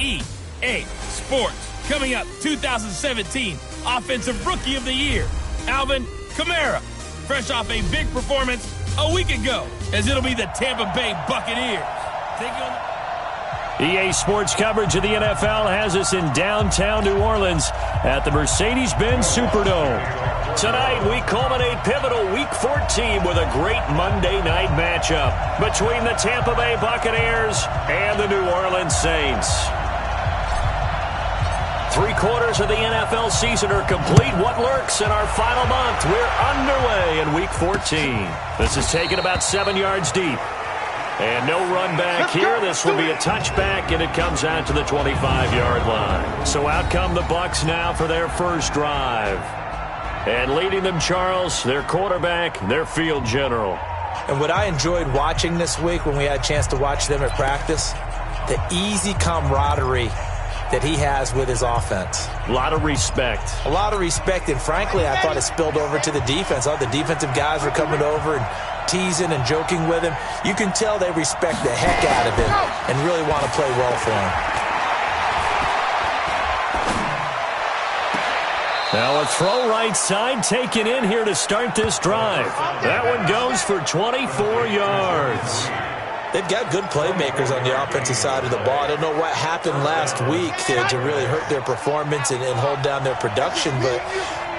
EA Sports. Coming up, 2017 Offensive Rookie of the Year, Alvin Kamara, fresh off a big performance a week ago, as it'll be the Tampa Bay Buccaneers. EA Sports coverage of the NFL has us in downtown New Orleans at the Mercedes-Benz Superdome. Tonight, we culminate pivotal Week 14 with a great Monday night matchup between the Tampa Bay Buccaneers and the New Orleans Saints. 3/4 of the NFL season are complete. What lurks in our final month? We're underway in Week 14. This is taken about 7 yards deep. And no run back here. This will be a touchback, and it comes out to the 25-yard line. So out come the Bucs now for their first drive. And leading them, Charles, their quarterback, their field general. And what I enjoyed watching this week when we had a chance to watch them at practice, the easy camaraderie that he has with his offense. A lot of respect. A lot of respect, and frankly, I thought it spilled over to the defense. All the defensive guys were coming over and teasing and joking with him. You can tell they respect the heck out of him and really want to play well for him. Now a throw right side taken in here to start this drive. That one goes for 24 yards. They've got good playmakers on the offensive side of the ball. I don't know what happened last week to really hurt their performance and hold down their production, but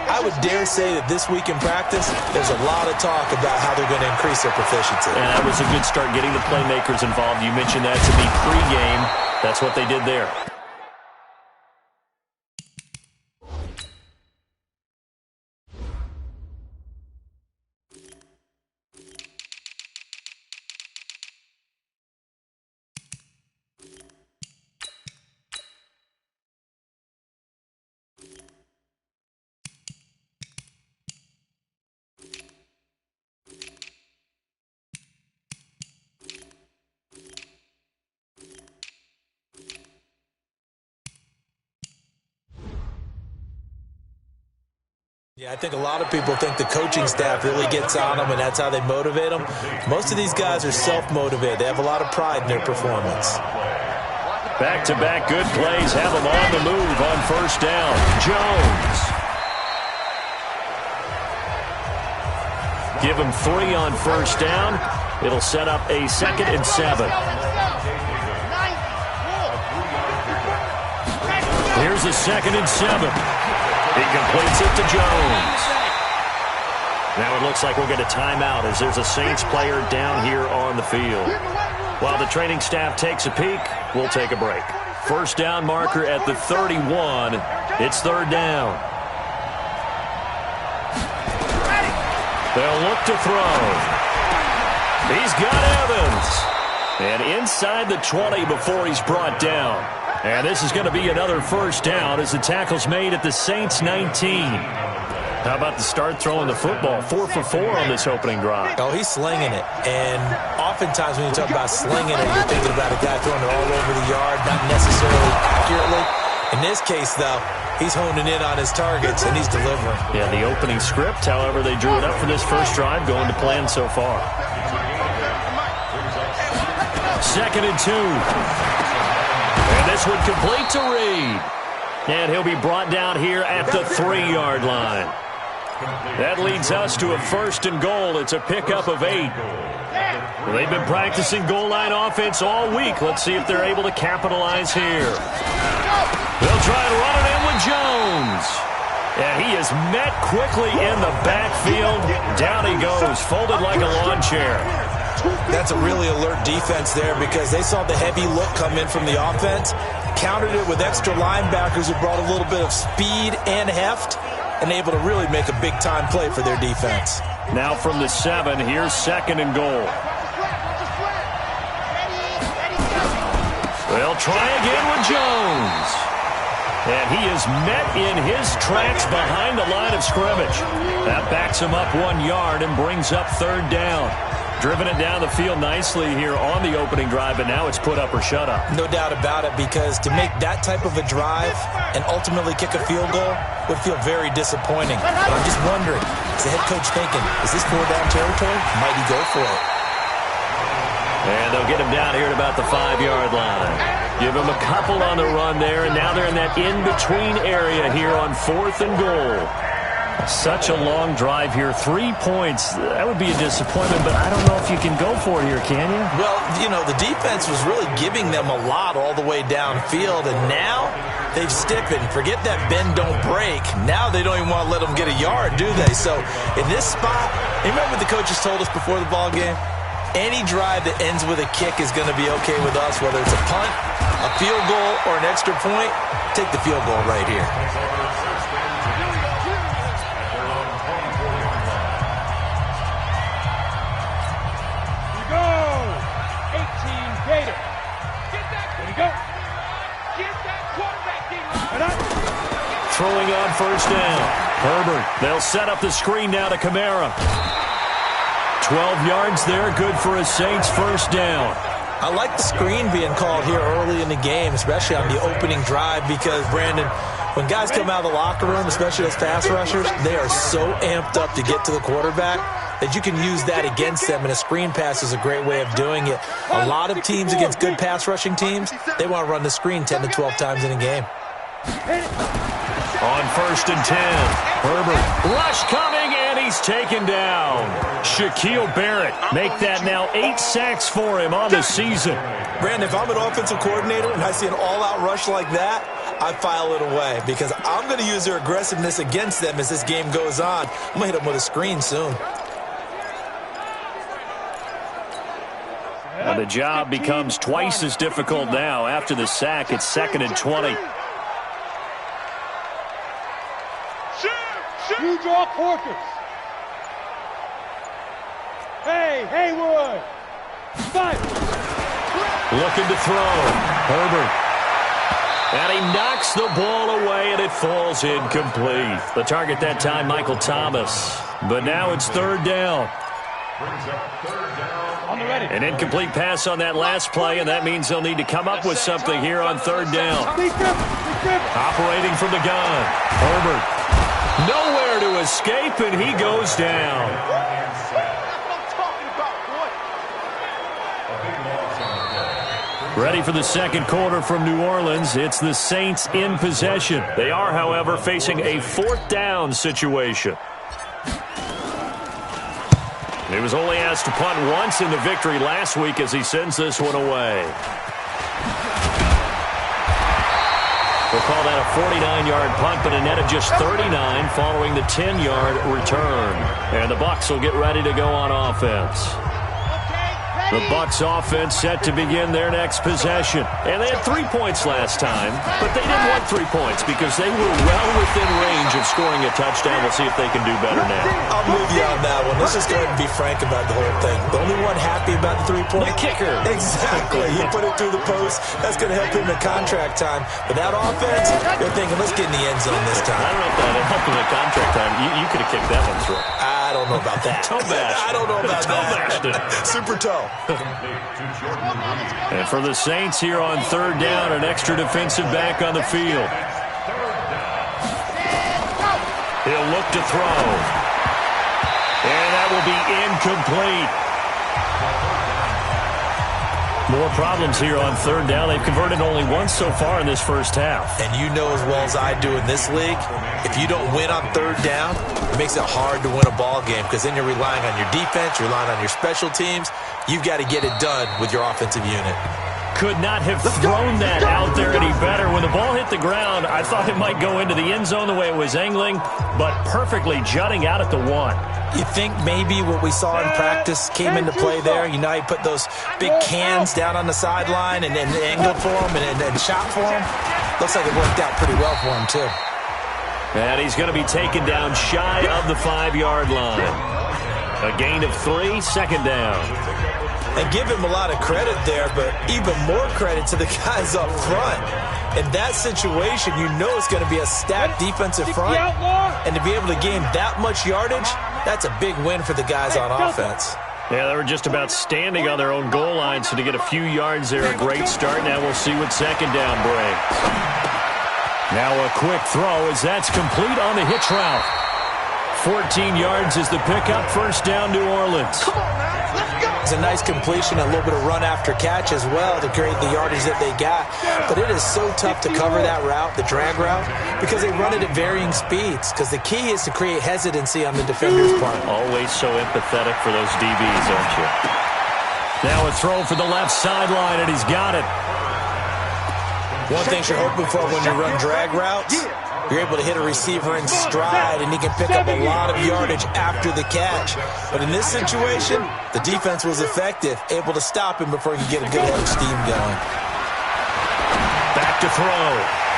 I would dare say that this week in practice, there's a lot of talk about how they're going to increase their proficiency. And that was a good start getting the playmakers involved. You mentioned that to me pregame. That's what they did there. Yeah, I think a lot of people think the coaching staff really gets on them, and that's how they motivate them. Most of these guys are self-motivated. They have a lot of pride in their performance. Back-to-back good plays have them on the move on first down. Jones. Give him 3 on first down. It'll set up a 2nd and 7. Here's a 2nd and 7. He completes it to Jones. Now it looks like we'll get a timeout as there's a Saints player down here on the field. While the training staff takes a peek, we'll take a break. First down marker at the 31. It's 3rd down. They'll look to throw. He's got Evans. And inside the 20 before he's brought down. And this is going to be another first down as the tackle's made at the Saints 19. How about the start throwing the football? 4 for 4 on this opening drive. Oh, he's slinging it. And oftentimes when you talk about slinging it, you're thinking about a guy throwing it all over the yard, not necessarily accurately. In this case, though, he's honing in on his targets, and he's delivering. Yeah, the opening script, however, they drew it up for this first drive, going to plan so far. 2nd and 2. And this one complete to Reed. And he'll be brought down here at the 3-yard line. That leads us to a 1st and goal. It's a pickup of 8. They've been practicing goal line offense all week. Let's see if they're able to capitalize here. They'll try and run it in with Jones. And he is met quickly in the backfield. Down he goes, folded like a lawn chair. That's a really alert defense there because they saw the heavy look come in from the offense, countered it with extra linebackers who brought a little bit of speed and heft, and able to really make a big-time play for their defense. Now from the 7, here's 2nd and goal. They'll try again with Jones. And he is met in his tracks behind the line of scrimmage. That backs him up 1 yard and brings up 3rd down. Driven it down the field nicely here on the opening drive, but now it's put up or shut up. No doubt about it, because to make that type of a drive and ultimately kick a field goal would feel very disappointing. But I'm just wondering, is the head coach thinking, is this 4-down territory? Might he go for it? And they'll get him down here at about the 5-yard line. Give him a couple on the run there, and now they're in that in-between area here on 4th and goal. Such a long drive here. 3 points. That would be a disappointment, but I don't know if you can go for it here, can you? Well, you know, the defense was really giving them a lot all the way downfield, and now they've stiffened. Forget that bend, don't break. Now they don't even want to let them get a yard, do they? So in this spot, remember what the coaches told us before the ball game? Any drive that ends with a kick is going to be okay with us, whether it's a punt, a field goal, or an extra point. Take the field goal right here. Throwing on first down. Herbert. They'll set up the screen now to Kamara. 12 yards there. Good for a Saints first down. I like the screen being called here early in the game, especially on the opening drive, because, Brandon, when guys come out of the locker room, especially those pass rushers, they are so amped up to get to the quarterback that you can use that against them, and a screen pass is a great way of doing it. A lot of teams against good pass rushing teams, they want to run the screen 10 to 12 times in a game. On 1st and 10, Herbert. Rush coming, and he's taken down. Shaquille Barrett make that now 8 sacks for him on the season. Brandon, if I'm an offensive coordinator and I see an all-out rush like that, I file it away because I'm going to use their aggressiveness against them as this game goes on. I'm going to hit them with a screen soon. Now the job becomes twice as difficult now. After the sack, it's 2nd and 20. You draw Corkers. Hey, Haywood. Fight. Looking to throw. Herbert. And he knocks the ball away, and it falls incomplete. The target that time, Michael Thomas. But now it's 3rd down. An incomplete pass on that last play, and that means they'll need to come up with something here on 3rd down. Operating from the gun. Herbert. Nowhere to escape, and he goes down. Ready for the second quarter from New Orleans. It's the Saints in possession. They are, however, facing a 4th down situation. He was only asked to punt once in the victory last week as he sends this one away. We'll call that a 49-yard punt, but a net of just 39 following the 10-yard return. And the Bucs will get ready to go on offense. The Bucs offense set to begin their next possession. And they had 3 points last time, but they didn't want 3 points because they were well within range of scoring a touchdown. We'll see if they can do better now. I'm with you on that one. Let's just go ahead and be frank about the whole thing. The only one happy about the 3-point? The kicker. Exactly. He put it through the post. That's going to help him in contract time. But that offense, they're thinking, let's get in the end zone this time. I don't know if that helped him in contract time. You could have kicked that one through. I don't know about that. Toe bash. I don't know about that. Super toe. And for the Saints here on 3rd down, an extra defensive back on the field. He'll look to throw. And that will be incomplete. More problems here on 3rd down. They've converted only once so far in this first half. And you know as well as I do in this league, if you don't win on 3rd down, it makes it hard to win a ball game because then you're relying on your defense, you're relying on your special teams. You've got to get it done with your offensive unit. Could not have thrown that out there any better. When the ball hit the ground, I thought it might go into the end zone the way it was angling, but perfectly jutting out at the 1. You think maybe what we saw in practice came into play there? You know, he put those big cans down on the sideline and angled for him and shot for him. Looks like it worked out pretty well for him, too. And he's going to be taken down shy of the 5-yard line. A gain of 3, 2nd down. And give him a lot of credit there, but even more credit to the guys up front. In that situation, you know it's going to be a stacked defensive front. And to be able to gain that much yardage, that's a big win for the guys on offense. Yeah, they were just about standing on their own goal line, so to get a few yards there, a great start. Now we'll see what 2nd down brings. Now a quick throw as that's complete on the hitch route. 14 yards is the pickup. First down, New Orleans. Come on now, let's go. It's a nice completion, a little bit of run after catch as well to create the yardage that they got. But it is so tough to cover that route, the drag route, because they run it at varying speeds. Because the key is to create hesitancy on the defender's part. Always so empathetic for those DBs, aren't you? Now a throw for the left sideline, and he's got it. One thing you're hoping for when you run drag routes, you're able to hit a receiver in stride, and he can pick up a lot of yardage after the catch. But in this situation, the defense was effective, able to stop him before he could get a good head of steam going. Back to throw.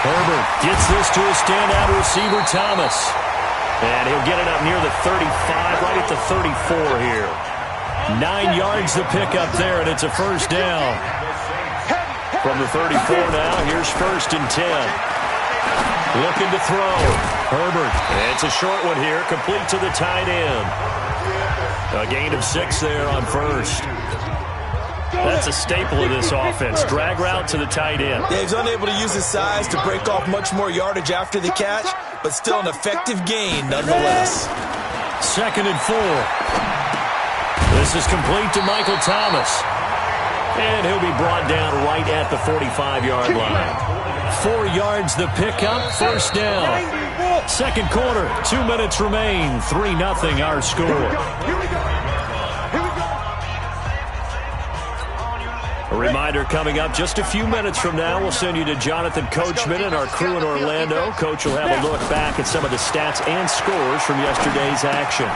Herbert gets this to a standout receiver, Thomas. And he'll get it up near the 35, right at the 34 here. 9 yards the pickup there, and it's a first down. From the 34 now, here's 1st and 10. Looking to throw. Herbert. It's a short one here, complete to the tight end. A gain of 6 there on first. That's a staple of this offense. Drag route to the tight end. Yeah, he's unable to use his size to break off much more yardage after the catch, but still an effective gain nonetheless. 2nd and 4. This is complete to Michael Thomas. And he'll be brought down right at the 45-yard line. 4 yards the pickup, first down. Second quarter, 2 minutes remain. 3-0 our score. A reminder coming up just a few minutes from now, we'll send you to Jonathan Coachman and our crew in Orlando. Coach will have a look back at some of the stats and scores from yesterday's action.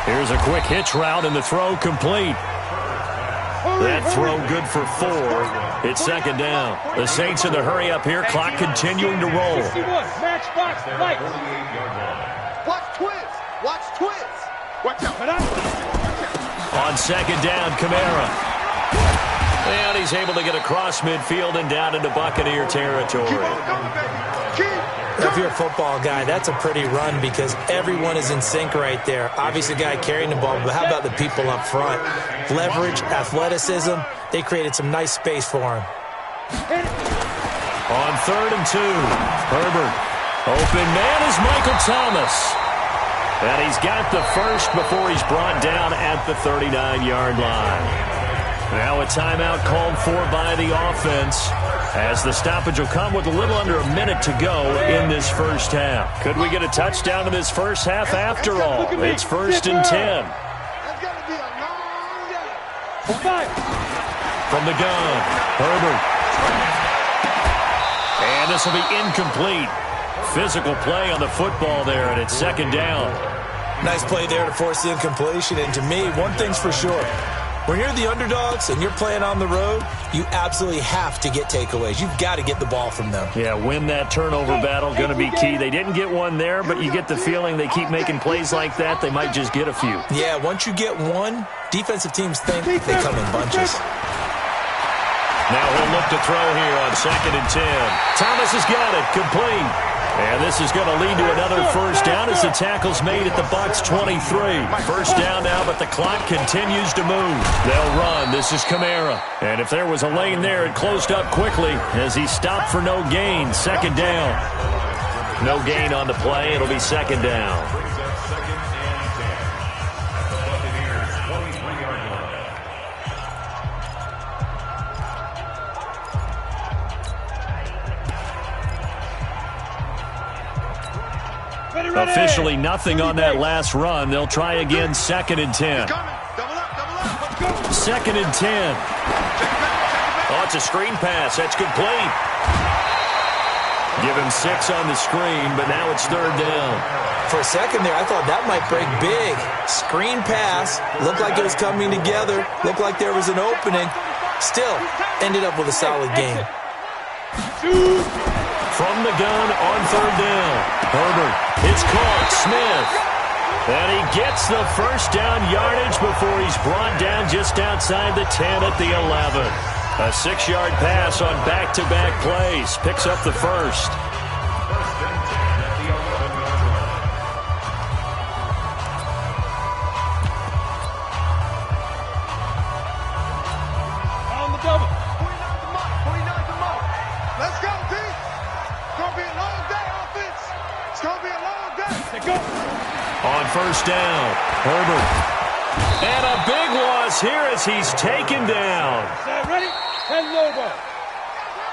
Here's a quick hitch route and the throw complete. That throw good for 4. It's 2nd down. The Saints in the hurry up here. Clock continuing to roll. Match box, light. Watch twist. Watch twist. Watch out. On 2nd down, Kamara. And he's able to get across midfield and down into Buccaneer territory. If you're a football guy, that's a pretty run because everyone is in sync right there. Obviously, the guy carrying the ball, but how about the people up front? Leverage, athleticism, they created some nice space for him. On 3rd and 2, Herbert. Open man is Michael Thomas. And he's got the first before he's brought down at the 39-yard line. Now a timeout called for by the offense as the stoppage will come with a little under a minute to go in this first half. Could we get a touchdown in this first half after all? It's 1st and 10. From the gun, Herbert. And this will be incomplete. Physical play on the football there, and it's 2nd down. Nice play there to force the incompletion. And to me, one thing's for sure. When you're the underdogs and you're playing on the road, you absolutely have to get takeaways. You've got to get the ball from them. Yeah, win that turnover battle, going to be key. They didn't get one there, but you get the feeling they keep making plays like that, they might just get a few. Yeah, once you get one, defensive teams think they come in bunches. Now he'll look to throw here on 2nd and 10. Thomas has got it, complete. And this is going to lead to another first down as the tackle's made at the Bucs 23. First down now, but the clock continues to move. They'll run. This is Kamara. And if there was a lane there, it closed up quickly as he stopped for no gain. 2nd down. No gain on the play. It'll be 2nd down. Officially nothing on that last run. They'll try again 2nd and 10. 2nd and 10. Oh, it's a screen pass. That's complete. Give him 6 on the screen, but now it's 3rd down. For a second there, I thought that might break big. Screen pass. Looked like it was coming together. Looked like there was an opening. Still, ended up with a solid game. From the gun on 3rd down. Herbert, it's caught. Smith. And he gets the first down yardage before he's brought down just outside the 10 at the 11. A 6-yard pass on back-to-back plays. Picks up the first. On the double. Let's go, D. It's going to be a long day, offense. It's going to be a long day. Go. On first down, Herbert. And a big loss here as he's taken down. Ready? And Lobo.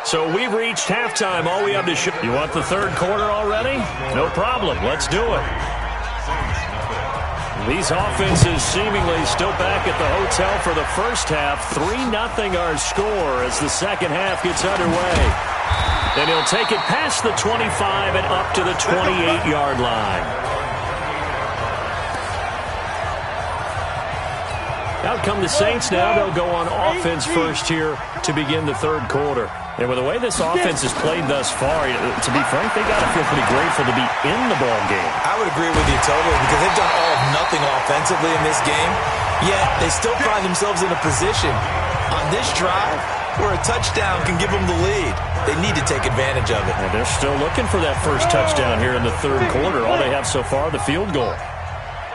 So we've reached halftime. All we have to show. You want the third quarter already? No problem. Let's do it. These offenses seemingly still back at the hotel for the first half. 3-0 our score as the second half gets underway. And he'll take it past the 25 and up to the 28-yard line. Out come the Saints now. They'll go on offense first here to begin the third quarter. And with the way this offense has played thus far, to be frank, they got to feel pretty grateful to be in the ball game. I would agree with you totally because they've done all of nothing offensively in this game, yet they still find themselves in a position on this drive where a touchdown can give them the lead. They need to take advantage of it. And they're still looking for that first touchdown here in the third quarter. All they have so far, the field goal.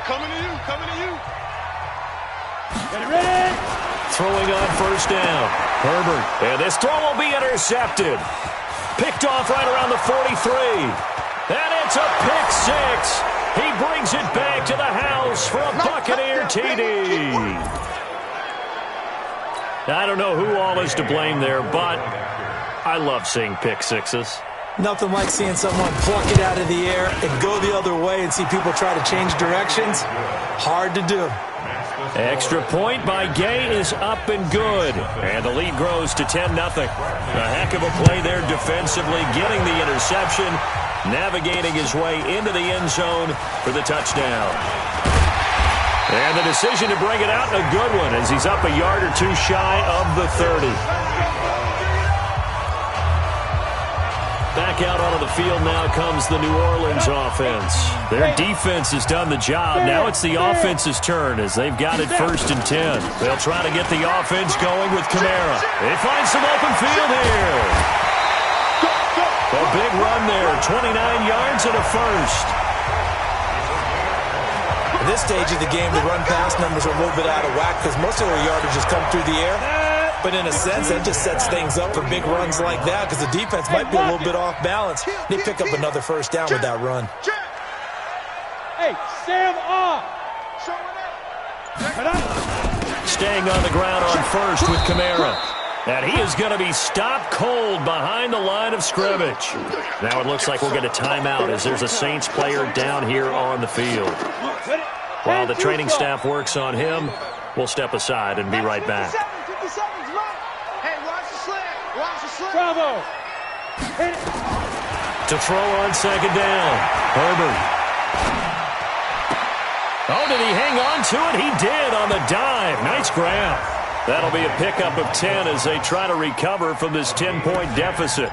Coming to you, coming to you. Get ready. Throwing on first down, Herbert. And this throw will be intercepted. Picked off right around the 43. And it's a pick six. He brings it back to the house for a Buccaneer TD. I don't know who all is to blame there, but I love seeing pick sixes. Nothing like seeing someone pluck it out of the air and go the other way and see people try to change directions. Hard to do. Extra point by Gay is up and good. And the lead grows to 10-0. A heck of a play there defensively, getting the interception, navigating his way into the end zone for the touchdown. And the decision to bring it out, a good one, as he's up a yard or two shy of the 30. Back out onto the field now comes the New Orleans offense. Their defense has done the job. Now it's the offense's turn as they've got it 1st and 10. They'll try to get the offense going with Kamara. They find some open field here. A big run there, 29 yards and a first. At this stage of the game, the run-pass numbers are a little bit out of whack because most of their yardage has come through the air. But in a sense, that just sets things up for big runs like that because the defense might be a little bit off balance. They pick up another first down with that run. Hey, Sam off. Staying on the ground on first with Kamara. And he is going to be stopped cold behind the line of scrimmage. Now it looks like we'll get a timeout as there's a Saints player down here on the field. While the training staff works on him, we'll step aside and be right back. Bravo. To throw on second down, Herbert. Oh, did he hang on to it? He did on the dive. Nice grab. That'll be a pickup of 10 as they try to recover from this 10-point deficit.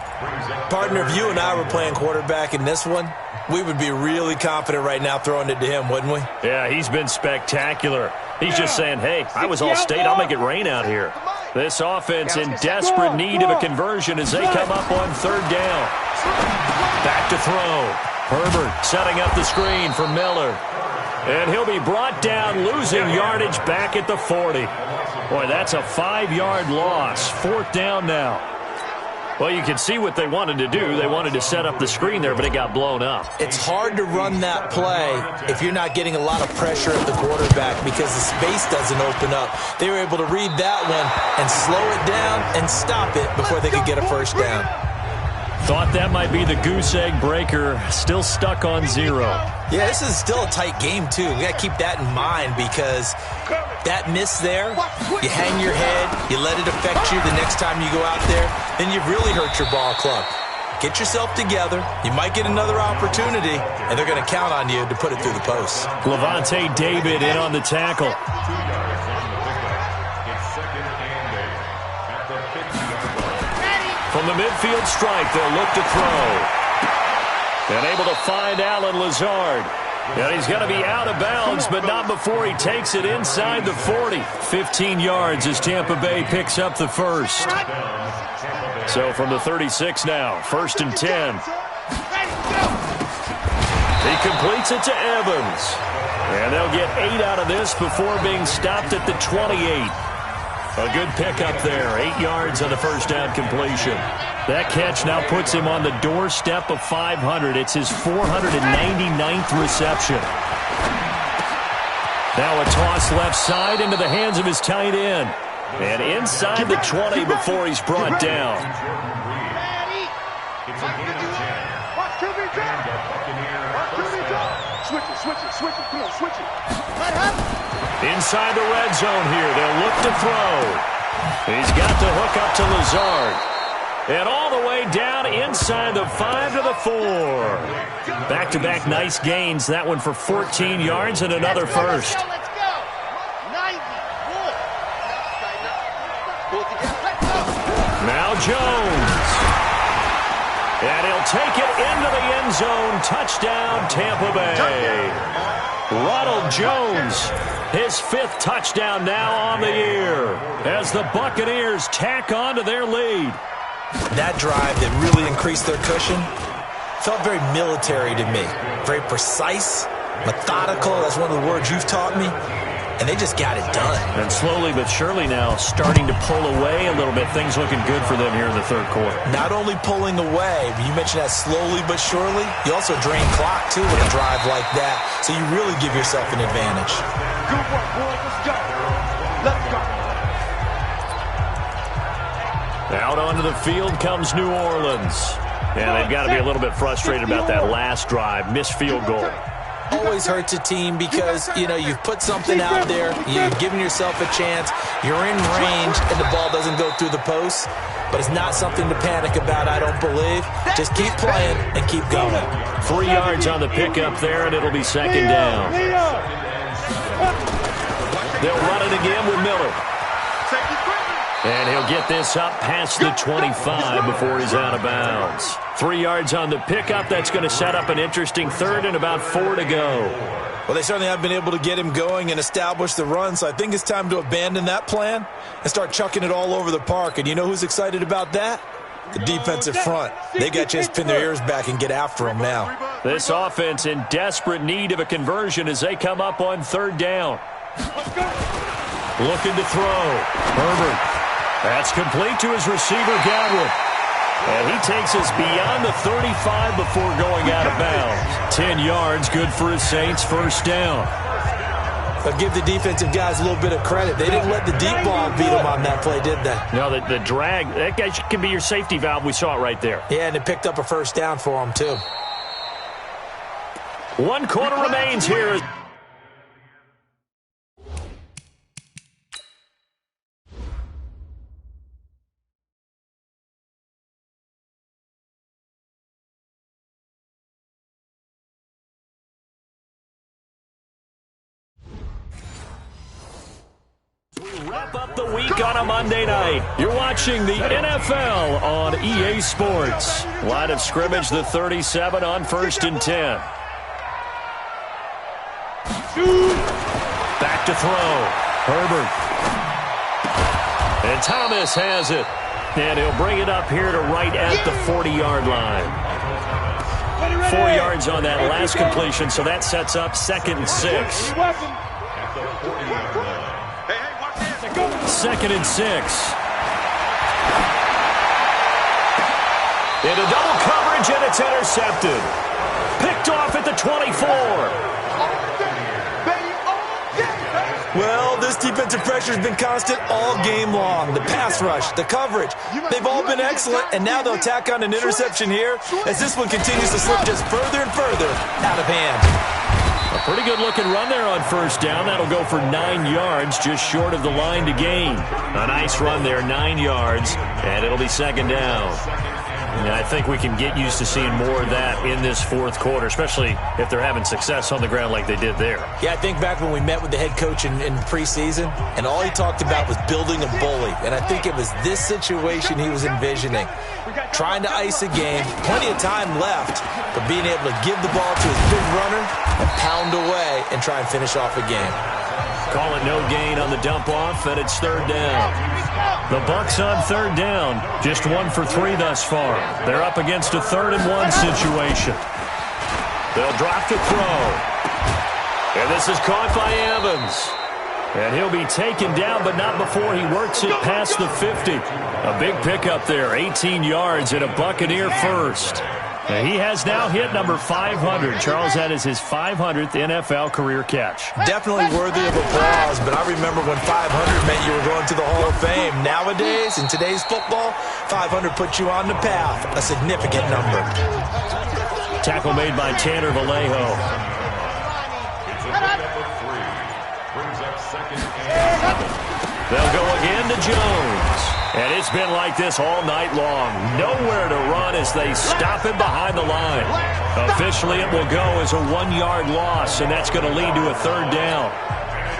Partner, if you and I were playing quarterback in this one, we would be really confident right now throwing it to him, wouldn't we? Yeah, he's been spectacular. He's just saying, hey, I was all state. I'll make it rain out here. This offense in desperate need of a conversion as they come up on third down. Back to throw. Herbert setting up the screen for Miller. And he'll be brought down, losing yardage back at the 40. Boy, that's a 5-yard loss. 4th down now. Well, you can see what they wanted to do. They wanted to set up the screen there, but it got blown up. It's hard to run that play if you're not getting a lot of pressure at the quarterback because the space doesn't open up. They were able to read that one and slow it down and stop it before they could get a first down. Thought that might be the goose egg breaker. Still stuck on 0. Yeah, this is still a tight game, too. We got to keep that in mind because that miss there, you hang your head, you let it affect you the next time you go out there, then you've really hurt your ball club. Get yourself together. You might get another opportunity, and they're going to count on you to put it through the post. Levante David in on the tackle. From the midfield stripe, they'll look to throw. And able to find Alan Lazard. And he's going to be out of bounds, but not before he takes it inside the 40. 15 yards as Tampa Bay picks up the first. So from the 36 now, 1st and 10. He completes it to Evans. And they'll get 8 out of this before being stopped at the 28. A good pickup there. 8 yards on the first down completion. That catch now puts him on the doorstep of 500. It's his 499th reception. Now a toss left side into the hands of his tight end. And inside the 20 before he's brought down. Switch it. Inside the red zone here. They'll look to throw. He's got the hook up to Lazard. And all the way down inside the 5 to the 4. Back-to-back nice gains. That one for 14 yards and another first. Let's go. 90. Now Jones. And he'll take it into the end zone. Touchdown, Tampa Bay. Ronald Jones, his 5th touchdown now on the year as the Buccaneers tack on to their lead. That drive that really increased their cushion felt very military to me. Very precise, methodical. That's one of the words you've taught me. And they just got it done. And slowly but surely now starting to pull away a little bit. Things looking good for them here in the third quarter. Not only pulling away, but you mentioned that slowly but surely. You also drain clock, too, with a drive like that. So you really give yourself an advantage. Good work, boy. Let's go. Let's go. Out onto the field comes New Orleans. And they've got to be a little bit frustrated about that last drive. Missed field goal. Always hurts a team because, you know, you've put something out there, you've given yourself a chance, you're in range, and the ball doesn't go through the post. But it's not something to panic about, I don't believe. Just keep playing and keep going. 3 yards on the pickup there, and it'll be second down. They'll run it again with Miller. And he'll get this up past the 25 before he's out of bounds. 3 yards on the pickup. That's going to set up an interesting third and about 4 to go. Well, they certainly have been able to get him going and establish the run, so I think it's time to abandon that plan and start chucking it all over the park. And you know who's excited about that? The defensive front. They got a chance to pin their ears back and get after him now. This offense in desperate need of a conversion as they come up on third down. Looking to throw. Herbert. That's complete to his receiver, Godwin. And he takes us beyond the 35 before going out of bounds. 10 yards, good for his Saints, first down. But give the defensive guys a little bit of credit. They didn't let the deep ball beat them on that play, did they? No, the drag, that guy can be your safety valve. We saw it right there. Yeah, and it picked up a first down for them, too. 1 quarter remains here. Wrap up the week on a Monday night. You're watching the NFL on EA Sports. Line of scrimmage, the 37 on 1st and 10. Back to throw. Herbert. And Thomas has it. And he'll bring it up here to right at the 40-yard line. 4 yards on that last completion, so that sets up 2nd and 6. 2nd and 6. Into double coverage, and it's intercepted. Picked off at the 24. Well, this defensive pressure has been constant all game long. The pass rush, the coverage, they've all been excellent, and now they'll tack on an interception here as this one continues to slip just further and further out of hand. A pretty good-looking run there on first down. That'll go for 9 yards, just short of the line to gain. A nice run there, 9 yards, and it'll be second down. And I think we can get used to seeing more of that in this fourth quarter, especially if they're having success on the ground like they did there. Yeah, I think back when we met with the head coach in preseason, and all he talked about was building a bully. And I think it was this situation he was envisioning. Trying to ice a game, plenty of time left, but being able to give the ball to his big runner and pound away and try and finish off a game. Call it no gain on the dump-off, and it's third down. The Bucs on third down, just 1 for 3 thus far. They're up against a 3rd and 1 situation. They'll drop to throw. And this is caught by Evans. And he'll be taken down, but not before he works it past the 50. A big pickup there, 18 yards and a Buccaneer first. And he has now hit number 500. Charles, that is his 500th NFL career catch. Definitely worthy of applause, but I remember when 500 meant you were going to the Hall of Fame. Nowadays, in today's football, 500 puts you on the path, a significant number. Tackle made by Tanner Vallejo. They'll go again to Jones. And it's been like this all night long. Nowhere to run as they stop him behind the line. Officially, it will go as a 1-yard loss, and that's going to lead to a third down.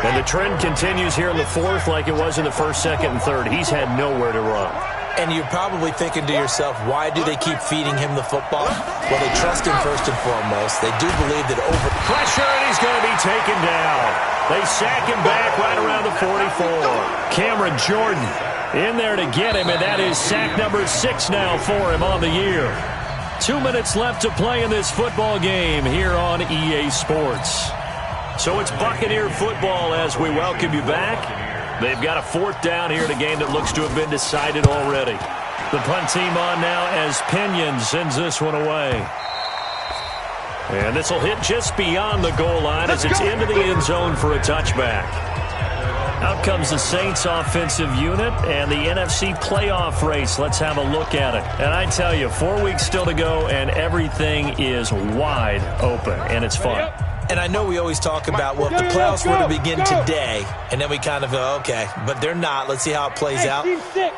And the trend continues here in the fourth like it was in the first, second, and third. He's had nowhere to run. And you're probably thinking to yourself, why do they keep feeding him the football? Well, they trust him first and foremost. They do believe that over pressure, and he's going to be taken down. They sack him back right around the 44. Cameron Jordan in there to get him, and that is sack number 6 now for him on the year. 2 minutes left to play in this football game here on EA Sports. So it's Buccaneer football as we welcome you back. They've got a fourth down here in a game that looks to have been decided already. The punt team on now as Pinion sends this one away. And this will hit just beyond the goal line as it's into the end zone for a touchback. Out comes the Saints offensive unit and the NFC playoff race. Let's have a look at it. And I tell you, 4 weeks still to go, and everything is wide open, and it's fun. And I know we always talk about, well, if the playoffs were to begin today, and then we kind of go, okay, but they're not. Let's see how it plays out.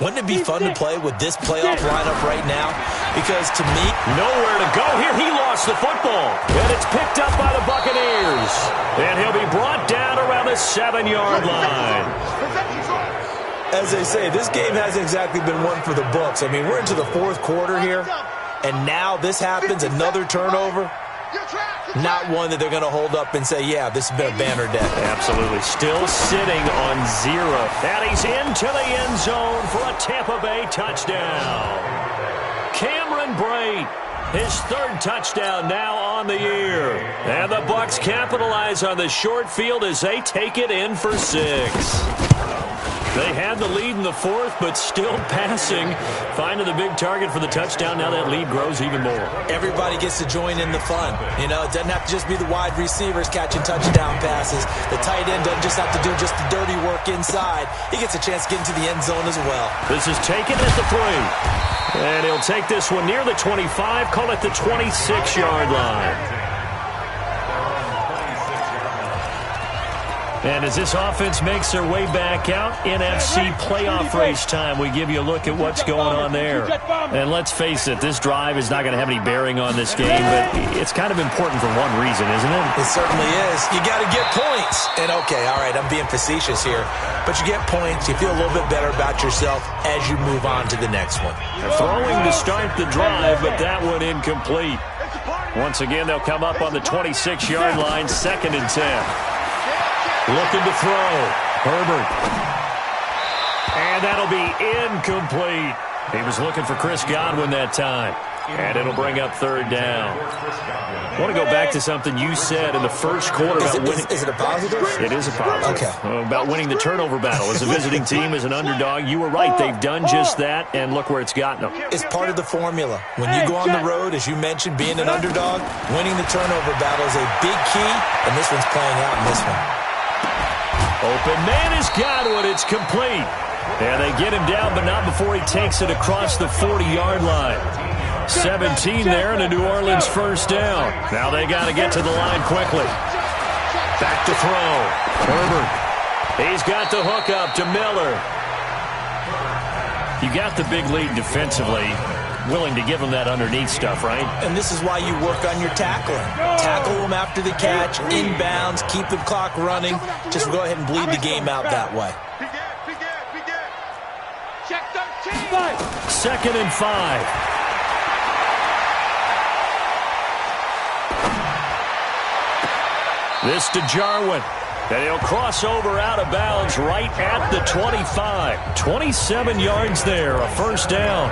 Wouldn't it be fun to play with this playoff lineup right now? Because to me, nowhere to go here. He lost the football, and it's picked up by the Buccaneers. And he'll be brought down around the 7-yard line. As they say, this game hasn't exactly been one for the Bucs. I mean, we're into the fourth quarter here, and now this happens, another turnover. Not one that they're going to hold up and say, yeah, this has been a banner day. Absolutely. Still sitting on 0. And he's into the end zone for a Tampa Bay touchdown. Cameron Brate, his third touchdown now on the year. And the Bucs capitalize on the short field as they take it in for 6. They had the lead in the fourth, but still passing. Finding the big target for the touchdown. Now that lead grows even more. Everybody gets to join in the fun. You know, it doesn't have to just be the wide receivers catching touchdown passes. The tight end doesn't just have to do just the dirty work inside. He gets a chance to get into the end zone as well. This is taken at the 3. And he'll take this one near the 25. Call it the 26-yard line. And as this offense makes their way back out, NFC playoff race time, we give you a look at what's going on there. And let's face it, this drive is not going to have any bearing on this game, but it's kind of important for one reason, isn't it? It certainly is. You got to get points. And, okay, all right, I'm being facetious here, but you get points, you feel a little bit better about yourself as you move on to the next one. Throwing to start the drive, but that one incomplete. Once again, they'll come up on the 26-yard line, 2nd and 10. Looking to throw. Herbert. And that'll be incomplete. He was looking for Chris Godwin that time. And it'll bring up 3rd down. I want to go back to something you said in the first quarter about winning. Is it a positive? It is a positive. Okay. About winning the turnover battle. As a visiting team, as an underdog, you were right. They've done just that, and look where it's gotten them. It's part of the formula. When you go on the road, as you mentioned, being an underdog, winning the turnover battle is a big key, and this one's playing out in this one. Open man is Godwin. It's complete. And they get him down, but not before he takes it across the 40-yard line. 17 there and a New Orleans first down. Now they got to get to the line quickly. Back to throw. Herbert. He's got the hook up to Miller. You got the big lead defensively. Willing to give them that underneath stuff, right? And this is why you work on your tackling. Tackle them after the catch, inbounds, keep the clock running. Just go ahead and bleed the game out that way. Check 13. 2nd and 5. This to Jarwin. And he'll cross over out of bounds right at the 25. 27 yards there, a first down.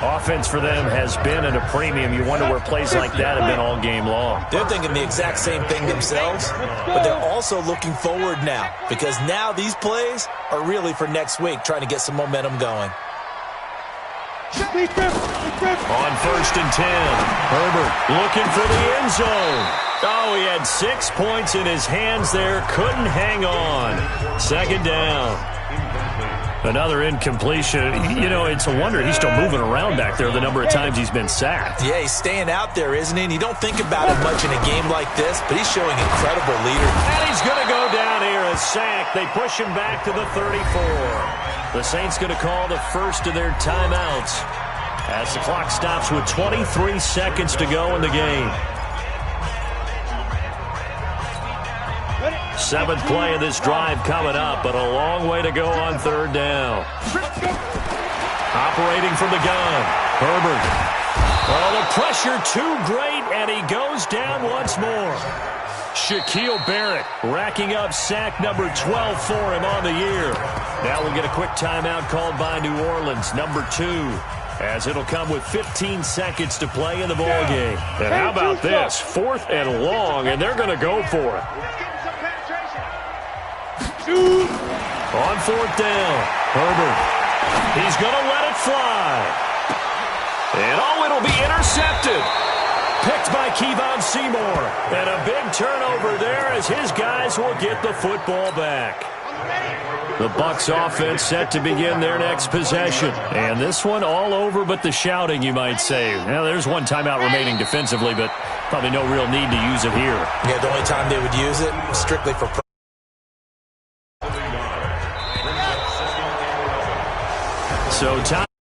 Offense for them has been at a premium. You wonder where plays like that have been all game long. They're thinking the exact same thing themselves, but they're also looking forward now because now these plays are really for next week, trying to get some momentum going. On 1st and 10, Herbert looking for the end zone. Oh, he had 6 points in his hands there. Couldn't hang on. 2nd down. Another incompletion. You know, it's a wonder he's still moving around back there the number of times he's been sacked. Yeah, he's staying out there, isn't he? And you don't think about it much in a game like this, but he's showing incredible leadership. And he's going to go down here, a sack. They push him back to the 34. The Saints going to call the first of their timeouts as the clock stops with 23 seconds to go in the game. 7th play of this drive coming up, but a long way to go on 3rd down. Operating from the gun, Herbert. Oh, the pressure too great, and he goes down once more. Shaquille Barrett racking up sack number 12 for him on the year. Now we'll get a quick timeout called by New Orleans, number 2. As it'll come with 15 seconds to play in the ballgame. And how about this? 4th and long, and they're going to go for it. On 4th down, Herbert. He's going to let it fly. And oh, it'll be intercepted. Picked by Kevon Seymour. And a big turnover there as his guys will get the football back. The Bucs offense set to begin their next possession. And this one all over but the shouting, you might say. Now, there's one timeout remaining defensively, but probably no real need to use it here. Yeah, the only time they would use it strictly for So time.